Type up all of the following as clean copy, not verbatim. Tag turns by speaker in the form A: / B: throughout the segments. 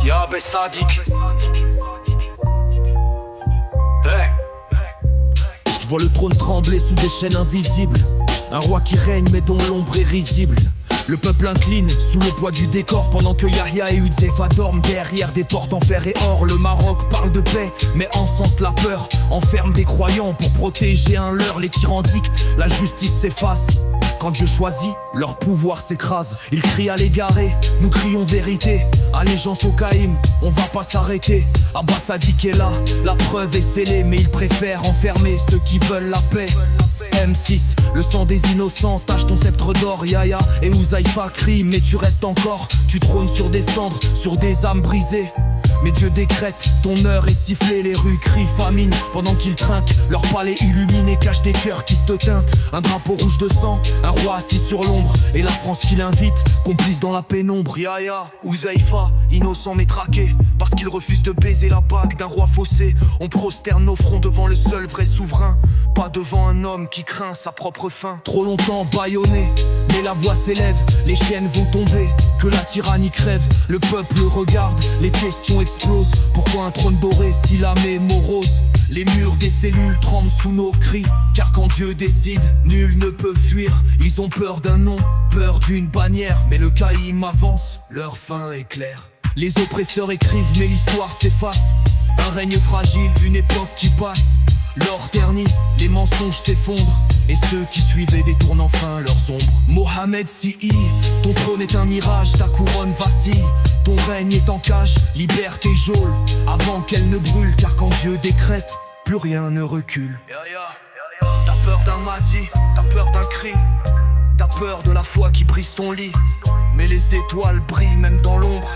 A: Ya be Sadik. Hey.
B: Je vois le trône trembler sous des chaînes invisibles. Un roi qui règne mais dont l'ombre est risible. Le peuple incline sous le poids du décor pendant que Yahya et Hudhaifa dorment derrière des portes en fer et or. Le Maroc parle de paix mais encense la peur, enferme des croyants pour protéger un leurre. Les tyrans dictent, la justice s'efface. Quand Dieu choisit, leur pouvoir s'écrase. Ils crient à l'égaré, nous crions vérité. Allégeance au Caïm, on va pas s'arrêter. Abba Sadik est là, la preuve est scellée. Mais ils préfèrent enfermer ceux qui veulent la paix. M6, le sang des innocents tache ton sceptre d'or. Yahya et Hudhaifa crient mais tu restes encore. Tu trônes sur des cendres, sur des âmes brisées. Mais Dieu décrète, ton heure est sifflée. Les rues crient famine pendant qu'ils trinquent. Leur palais illuminé cache des cœurs qui se teintent. Un drapeau rouge de sang, un roi assis sur l'ombre. Et la France qui l'invite, complice dans la pénombre. Yahya, Hudhaifa, innocent mais traqué. Parce qu'ils refusent de baiser la bague d'un roi faussé. On prosterne nos fronts devant le seul vrai souverain. Pas devant un homme qui craint sa propre faim. Trop longtemps bâillonné, mais la voix s'élève. Les chaînes vont tomber, que la tyrannie crève. Le peuple regarde, les questions explosent. Pourquoi un trône doré si l'âme est morose? Les murs des cellules tremblent sous nos cris. Car quand Dieu décide, nul ne peut fuir. Ils ont peur d'un nom, peur d'une bannière. Mais le Caïm avance, leur fin est claire. Les oppresseurs écrivent mais l'histoire s'efface. Un règne fragile, une époque qui passe. L'or ternit, les mensonges s'effondrent. Et ceux qui suivaient détournent enfin leurs ombres. Mohamed Si'i, ton trône est un mirage, ta couronne vacille. Ton règne est en cage, liberté geôle. Avant qu'elle ne brûle, car quand Dieu décrète, plus rien ne recule. T'as peur d'un Mahdi, t'as peur d'un cri. T'as peur de la foi qui brise ton lit. Mais les étoiles brillent même dans l'ombre.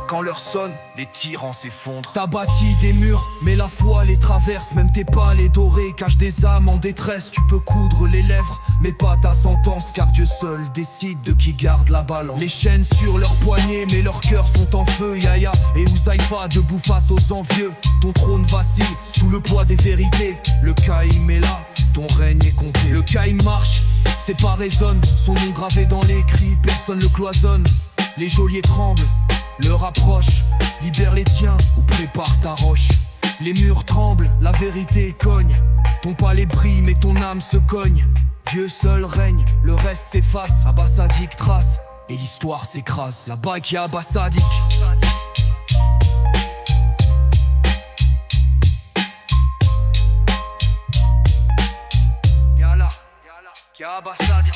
B: Quand l'heure sonne, les tyrans s'effondrent. T'as bâti des murs, mais la foi les traverse. Même tes palais dorés cachent des âmes en détresse. Tu peux coudre les lèvres, mais pas ta sentence. Car Dieu seul décide de qui garde la balance. Les chaînes sur leurs poignets, mais leurs cœurs sont en feu. Yahya et Hudhaifa debout face aux envieux. Ton trône vacille sous le poids des vérités. Le Caïm est là, ton règne est compté. Le Caïm marche, ses pas résonnent. Son nom gravé dans les cris, personne le cloisonne. Les geôliers tremblent, l'heure approche. Libère les tiens ou prépare ta roche. Les murs tremblent, la vérité cogne. Ton palais brille mais ton âme se cogne. Dieu seul règne, le reste s'efface. Abba Sadik trace et l'histoire s'écrase. La bague ya Abba Sadik. Ya Abba Sadik.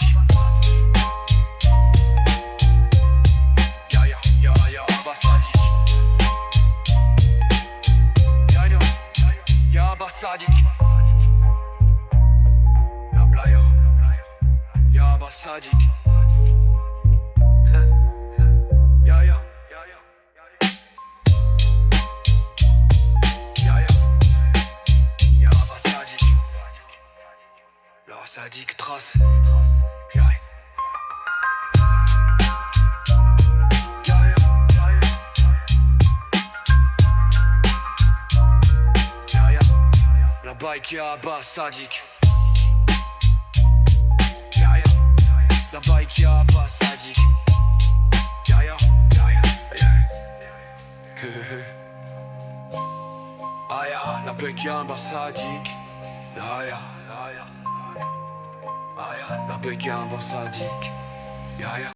B: Sadik. Ya Blaya, ya Abba Sadik. Ya ya, ya Abba Sadik. La Sadik trace. Bike ya Abba Sadik. La bike ya Abba Sadik. La bike ya Abba Sadik. La bike ya Abba Sadik.